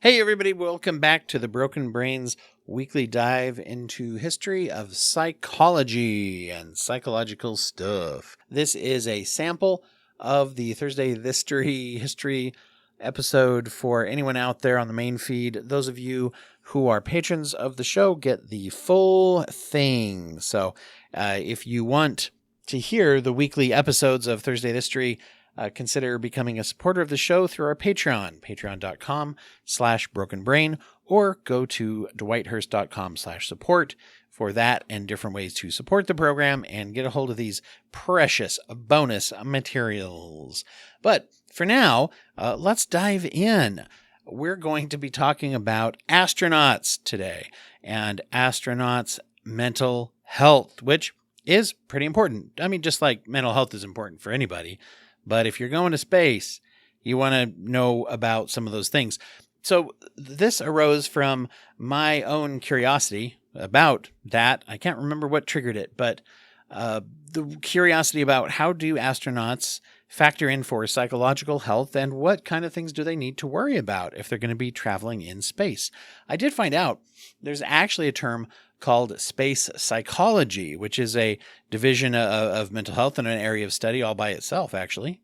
Hey everybody, welcome back to the Broken Brains weekly dive into history of psychology and psychological stuff. This is a sample of the Thursday history episode for anyone out there on the main feed. Those of you who are patrons of the show get the full thing. So if you want to hear the weekly episodes of Thursday History, consider becoming a supporter of the show through our Patreon, patreon.com/brokenbrain, or go to dwighthurst.com/support for that and different ways to support the program and get a hold of these precious bonus materials. But for now, let's dive in. We're going to be talking about astronauts today and astronauts' mental health, which is pretty important. I mean, just like mental health is important for anybody. But if you're going to space, you want to know about some of those things. So this arose from my own curiosity about that. I can't remember what triggered it, but the curiosity about how do astronauts factor in for psychological health and what kind of things do they need to worry about if they're going to be traveling in space. I did find out there's actually a term called space psychology, which is a division of mental health and an area of study all by itself, actually.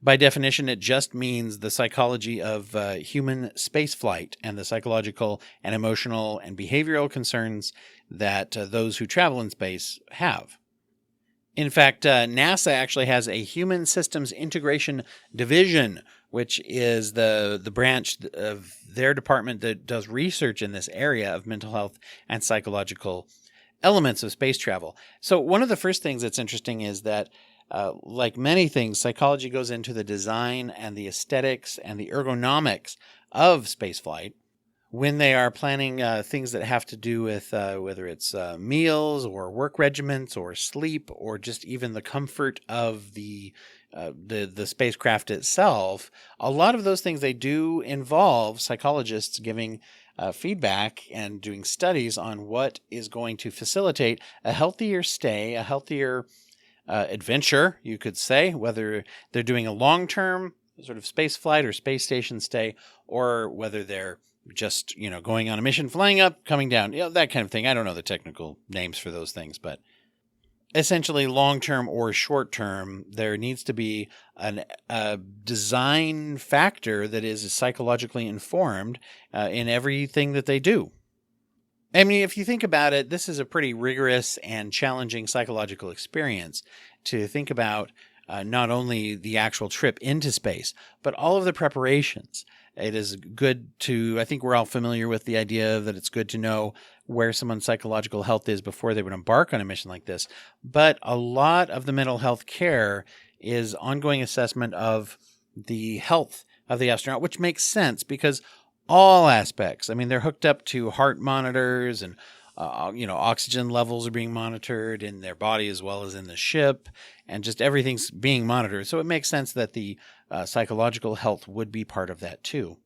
By definition, it just means the psychology of human spaceflight and the psychological and emotional and behavioral concerns that those who travel in space have. In fact, NASA actually has a Human Systems Integration Division, which is the branch of their department that does research in this area of mental health and psychological elements of space travel. So one of the first things that's interesting is that, like many things, psychology goes into the design and the aesthetics and the ergonomics of spaceflight when they are planning things that have to do with whether it's meals or work regimens or sleep or just even the comfort of the spacecraft itself. A lot of those things, they do involve psychologists giving feedback and doing studies on what is going to facilitate a healthier stay, a healthier adventure, you could say, whether they're doing a long-term sort of space flight or space station stay, or whether they're just, going on a mission, flying up, coming down, that kind of thing. I don't know the technical names for those things, but essentially long-term or short-term, there needs to be a design factor that is psychologically informed in everything that they do. I mean, if you think about it, this is a pretty rigorous and challenging psychological experience to think about not only the actual trip into space, but all of the preparations. It is good to, I think we're all familiar with the idea that it's good to know where someone's psychological health is before they would embark on a mission like this. But a lot of the mental health care is ongoing assessment of the health of the astronaut, which makes sense because all aspects, I mean, they're hooked up to heart monitors and, oxygen levels are being monitored in their body as well as in the ship, and just everything's being monitored. So it makes sense that the psychological health would be part of that too.